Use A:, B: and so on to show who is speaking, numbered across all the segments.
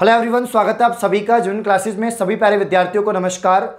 A: Hello everyone, स्वागत है आप सभी का जूनियर क्लासेस में। सभी प्यारे विद्यार्थियों को नमस्कार।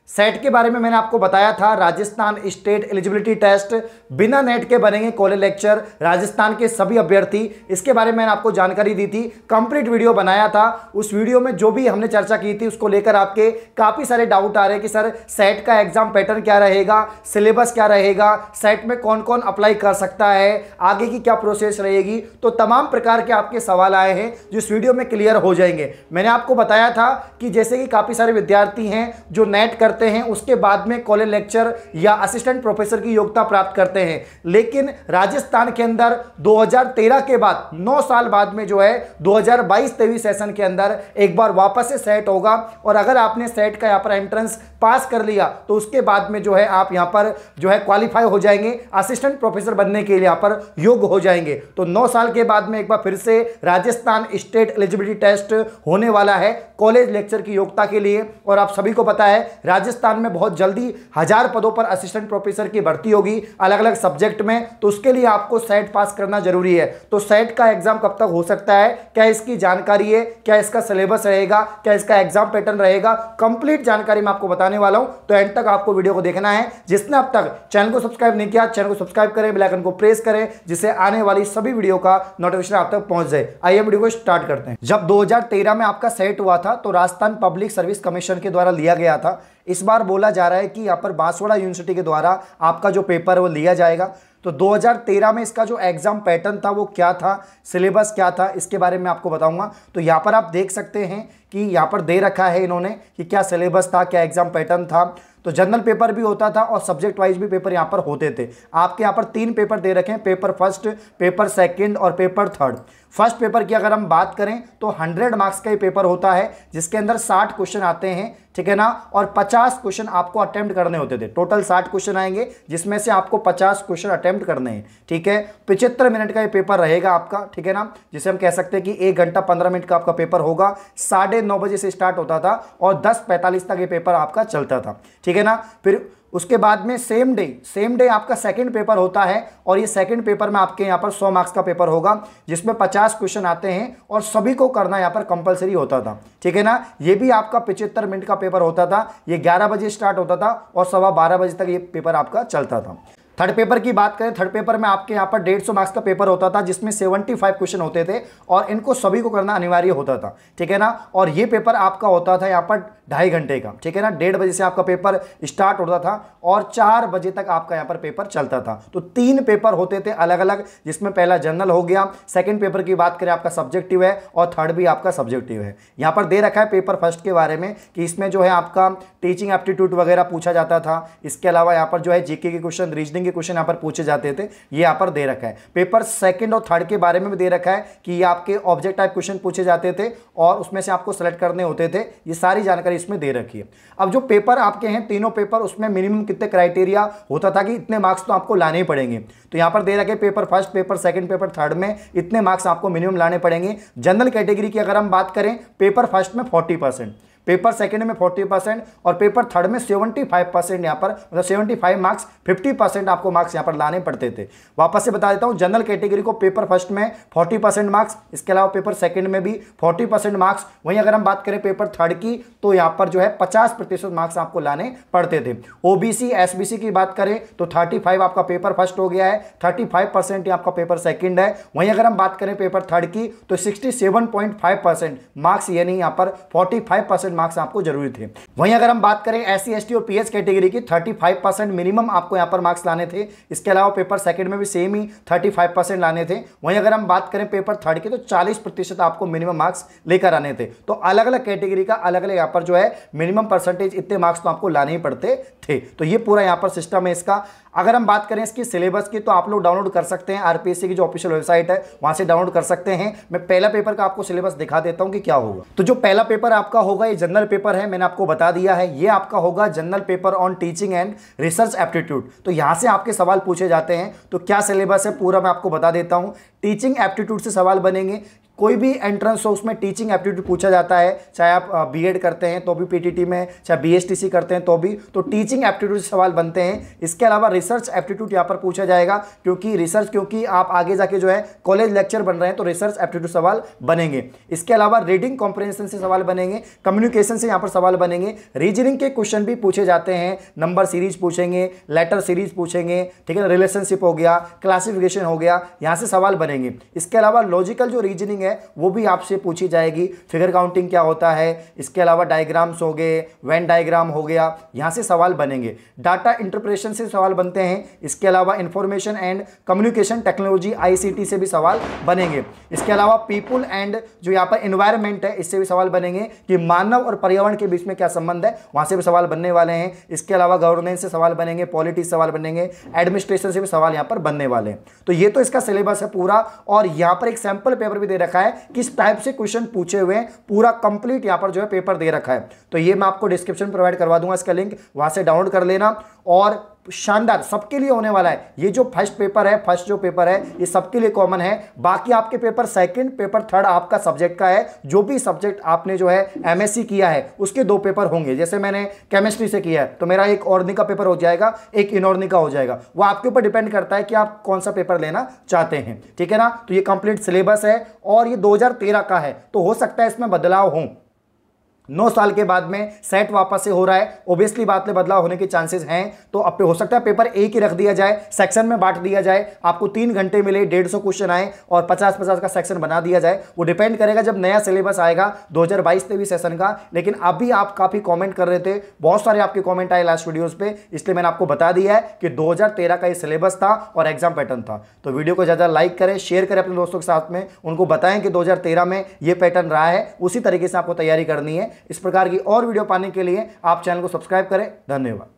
A: सेट के बारे में मैंने आपको बताया था, राजस्थान स्टेट एलिजिबिलिटी टेस्ट बिना नेट के बनेंगे कॉलेज लेक्चर राजस्थान के सभी अभ्यर्थी। इसके बारे में मैंने आपको जानकारी दी थी, कंप्लीट वीडियो बनाया था। उस वीडियो में जो भी हमने चर्चा की थी उसको लेकर आपके काफ़ी सारे डाउट आ रहे हैं कि सर सेट का एग्जाम पैटर्न क्या रहेगा, सिलेबस क्या रहेगा, सेट में कौन कौन अप्लाई कर सकता है, आगे की क्या प्रोसेस रहेगी। तो तमाम प्रकार के आपके सवाल आए हैं जो इस वीडियो में क्लियर हो जाएंगे। मैंने आपको बताया था कि जैसे कि काफ़ी सारे विद्यार्थी हैं जो नेट करते हैं, उसके बाद में कॉलेज लेक्चर या असिस्टेंट प्रोफेसर की योग्यता प्राप्त करते हैं, लेकिन राजस्थान के अंदर 2013 के बाद 9 साल बाद में जो है 2022-23 सेशन के अंदर एक बार वापस से सेट होगा। और अगर आपने सेट का यहाँ पर एंट्रेंस पास कर लिया तो उसके बाद में जो है आप यहाँ पर जो है क्वालिफाई हो जाएंगे, असिस्टेंट प्रोफेसर बनने के लिए यहाँ पर योग्य हो जाएंगे। तो 9 साल के बाद में एक बार फिर से राजस्थान स्टेट एलिजिबिलिटी टेस्ट होने वाला है कॉलेज लेक्चर की योग्यता के लिए। और आप सभी को पता है राजस्थान में बहुत जल्दी 1000 पदों पर असिस्टेंट प्रोफेसर की भर्ती होगी अलग अलग सब्जेक्ट में, तो उसके लिए आपको सेट पास करना जरूरी है। तो सेट का एग्जाम कब तक हो सकता है, क्या इसकी जानकारी है, क्या इसका सिलेबस रहेगा, क्या इसका एग्जाम पैटर्न रहेगा, कंप्लीट जानकारी मैं आपको बताने वाला हूं। तो एंड तक आपको वीडियो को देखना है। जिसने अब तक चैनल को सब्सक्राइब नहीं किया, चैनल को सब्सक्राइब करें, बेल आइकन को प्रेस करें, जिससे आने वाली सभी वीडियो का नोटिफिकेशन आप तक पहुंच जाए। आइए वीडियो को स्टार्ट करते हैं। जब 2013 में आपका सेट हुआ था तो राजस्थान पब्लिक सर्विस कमीशन के द्वारा लिया गया था। इस बार बोला जा रहा है कि यहाँ पर बांसवाड़ा यूनिवर्सिटी के द्वारा आपका जो पेपर है वो लिया जाएगा। तो 2013 में इसका जो एग्जाम पैटर्न था वो क्या था, सिलेबस क्या था, इसके बारे में आपको बताऊंगा। तो यहाँ पर आप देख सकते हैं कि यहाँ पर दे रखा है इन्होंने कि क्या सिलेबस था, क्या एग्जाम पैटर्न था। तो जनरल पेपर भी होता था और सब्जेक्ट वाइज भी पेपर यहाँ पर होते थे। आपके यहाँ पर 3 पेपर दे रखे हैं, पेपर फर्स्ट, पेपर सेकंड और पेपर थर्ड। फर्स्ट पेपर की अगर हम बात करें तो 100 मार्क्स का ही पेपर होता है, जिसके अंदर 60 क्वेश्चन आते हैं, ठीक है ना। और 50 क्वेश्चन आपको अटेम्प्ट करने होते थे। टोटल 60 क्वेश्चन आएंगे, जिसमें से आपको 50 क्वेश्चन अटेम्प्ट करने हैं, ठीक है। 75 मिनट का ये पेपर रहेगा आपका, ठीक है ना, जिसे हम कह सकते हैं कि 1 घंटा 15 मिनट का आपका पेपर होगा। 9:30 बजे से स्टार्ट होता था और 10:45 तक ये पेपर आपका चलता था, ठीक है ना। फिर उसके बाद में सेम डे आपका सेकंड पेपर होता है और ये सेकंड पेपर में आपके यहाँ पर 100 मार्क्स का पेपर होगा, जिसमें 50 क्वेश्चन आते हैं और सभी को करना यहाँ पर कंपलसरी होता था, ठीक है ना। ये भी आपका 75 मिनट का पेपर होता था। ये 11 बजे स्टार्ट होता था और 12:15 बजे तक ये पेपर आपका चलता था। थर्ड पेपर की बात करें, थर्ड पेपर में आपके यहाँ पर 150 मार्क्स का पेपर होता था, जिसमें 75 क्वेश्चन होते थे और इनको सभी को करना अनिवार्य होता था, ठीक है ना। और ये पेपर आपका होता था यहाँ पर 2.5 घंटे का, ठीक है ना। 1:30 बजे से आपका पेपर स्टार्ट होता था और 4 बजे तक आपका यहाँ पर पेपर चलता था। तो 3 पेपर होते थे अलग अलग, जिसमें पहला जनरल हो गया, सेकेंड पेपर की बात करें आपका सब्जेक्टिव है और थर्ड भी आपका सब्जेक्टिव है। यहाँ पर दे रखा है पेपर फर्स्ट के बारे में कि इसमें जो है आपका टीचिंग एप्टीट्यूड वगैरह पूछा जाता था। इसके अलावा यहाँ पर जो है जीके के क्वेश्चन, रीजनिंग के क्वेश्चन यहाँ पर पूछे जाते थे, ये यहाँ पर दे रखा है। पेपर सेकंड और थर्ड के बारे में भी दे रखा है कि ये आपके ऑब्जेक्ट टाइप क्वेश्चन पूछे जाते थे और उसमें से आपको सेलेक्ट करने होते थे। ये सारी जानकारी इसमें दे रखी है। अब जो पेपर आपके हैं तीनों पेपर, उसमें मिनिमम कितने क्राइटेरिया होता था कि इतने मार्क्स तो आपको लाने ही पड़ेंगे। तो यहाँ पर दे रखे paper first, paper second, paper third में इतने मार्क्स आपको मिनिमम लाने पड़ेंगे। जनरल कैटेगरी की अगर हम बात करें, पेपर फर्स्ट में 40%, पेपर सेकंड में 40% और पेपर थर्ड में 75% यहाँ पर, मतलब 75 मार्क्स, 50% आपको मार्क्स यहाँ पर लाने पड़ते थे। वापस से बता देता हूँ, जनरल कैटेगरी को पेपर फर्स्ट में 40% मार्क्स, इसके अलावा पेपर सेकंड में भी 40% मार्क्स। वहीं अगर हम बात करें पेपर थर्ड की तो यहाँ पर जो है 50% मार्क्स आपको लाने पड़ते थे। ओबीसी एसबीसी की बात करें तो 35 आपका पेपर फर्स्ट हो गया है, 35% आपका पेपर सेकंड है। वहीं अगर हम बात करें पेपर थर्ड की तो 67.5% मार्क्स, यानी यहाँ पर 45% मार्क्स आपको जरूरी थे। वहीं अगर हम बात करें एससी एसटी और पीएच कैटेगरी की, 35% मिनिमम आपको यहां पर मार्क्स लाने थे। इसके अलावा पेपर सेकंड में भी सेम ही 35% लाने थे। वहीं अगर हम बात करें पेपर थर्ड की तो 40% आपको मिनिमम मार्क्स लेकर आने थे। तो अलग अलग कैटेगरी का अलग अलग यहां पर जो है मिनिमम परसेंटेज, इतने मार्क्स तो आपको लाने ही पड़ते थे। तो ये पूरा यहां पर सिस्टम है इसका। अगर हम बात करें इसकी सिलेबस की तो आप लोग डाउनलोड कर सकते हैं, आरपीएससी की जो ऑफिशियल वेबसाइट है वहां से डाउनलोड कर सकते हैं। मैं पहला पेपर का आपको सिलेबस दिखा देता हूं कि क्या होगा। तो जो पहला पेपर आपका होगा ये जनरल पेपर है, मैंने आपको बता दिया है। ये आपका होगा general paper on teaching and research aptitude. तो यहां से आपके सवाल पूछे जाते हैं। तो क्या सिलेबस है पूरा मैं आपको बता देता हूं। टीचिंग एप्टीट्यूड से सवाल बनेंगे, कोई भी एंट्रेंस हो उसमें टीचिंग एप्टीट्यूड पूछा जाता है, चाहे आप बीएड करते हैं तो भी पीटीटी में, चाहे बीएसटीसी करते हैं तो भी, तो टीचिंग एप्टीट्यूड से सवाल बनते हैं। इसके अलावा रिसर्च एप्टीट्यूड यहाँ पर पूछा जाएगा, क्योंकि आप आगे जाके जो है कॉलेज लेक्चर बन रहे हैं तो रिसर्च एप्टीट्यूड सवाल बनेंगे। इसके अलावा रीडिंग कॉम्प्रिहेंशन से सवाल बनेंगे, कम्युनिकेशन से यहाँ पर सवाल बनेंगे, रीजनिंग के क्वेश्चन भी पूछे जाते हैं, नंबर सीरीज पूछेंगे, लेटर सीरीज पूछेंगे, ठीक है ना, रिलेशनशिप हो गया, क्लासिफिकेशन हो गया, यहाँ से सवाल बनेंगे। इसके अलावा लॉजिकल जो रीजनिंग है वो भी आपसे पूछी जाएगी, फिगर काउंटिंग क्या होता है, इसके अलावा डायग्राम्स हो गए, वेन डायग्राम हो गया, यहाँ से सवाल बनेंगे। डाटा इंटरप्रिटेशन से सवाल बनते हैं। इसके अलावा information and communication technology ICT से भी सवाल बनेंगे। इसके अलावा पीपुल एंड जो यहाँ पर एनवायरनमेंट है इससे भी सवाल बनेंगे कि मानव और पर्यावरण के बीच में क्या संबंध है, वहाँ से भी सवाल बनने वाले हैं। इसके अलावा गवर्नेंस से सवाल बनेंगे, पॉलिटिक्स सवाल बनेंगे, एडमिनिस्ट्रेशन से भी सवाल यहाँ पर बनने वाले हैं। तो ये तो इसका सिलेबस है पूरा, और यहाँ पर एक सैंपल पेपर भी दे रखा है किस टाइप से क्वेश्चन पूछे हुए हैं, पूरा कंप्लीट यहाँ पर जो है पेपर दे रखा है। तो ये मैं आपको डिस्क्रिप्शन प्रोवाइड करवा दूंगा, इसका लिंक वहाँ से डाउनलोड कर लेना। और शानदार सबके लिए होने वाला है ये जो फर्स्ट जो पेपर है ये सबके लिए कॉमन है। बाकी आपके पेपर सेकंड, पेपर थर्ड आपका सब्जेक्ट का है, जो भी सब्जेक्ट आपने जो है एमएससी किया है उसके 2 पेपर होंगे। जैसे मैंने केमिस्ट्री से किया है तो मेरा एक ऑर्गेनिक का पेपर हो जाएगा, एक इनऑर्गेनिक का हो जाएगा। वो आपके ऊपर डिपेंड करता है कि आप कौन सा पेपर लेना चाहते हैं, ठीक है ना। तो ये कंप्लीट सिलेबस है और ये 2013 का है, तो हो सकता है इसमें बदलाव हो। 9 साल के बाद में सेट वापस से हो रहा है, ओबियसली बात में बदलाव होने के चांसेस हैं। तो अब हो सकता है पेपर एक ही रख दिया जाए, सेक्शन में बांट दिया जाए, आपको 3 घंटे मिले, 150 क्वेश्चन आए और 50-50 का सेक्शन बना दिया जाए। वो डिपेंड करेगा जब नया सिलेबस आएगा 2022-23 सेशन का। लेकिन अभी आप काफ़ी कॉमेंट कर रहे थे, बहुत सारे आपके कॉमेंट आए लास्ट वीडियोज़ पे, इसलिए मैंने आपको बता दिया है कि 2013 का ये सिलेबस था और एग्जाम पैटर्न था। तो वीडियो को ज़्यादा लाइक करें, शेयर करें अपने दोस्तों के साथ में, उनको बताएं कि 2013 में ये पैटर्न रहा है, उसी तरीके से आपको तैयारी करनी है। इस प्रकार की और वीडियो पाने के लिए आप चैनल को सब्सक्राइब करें। धन्यवाद।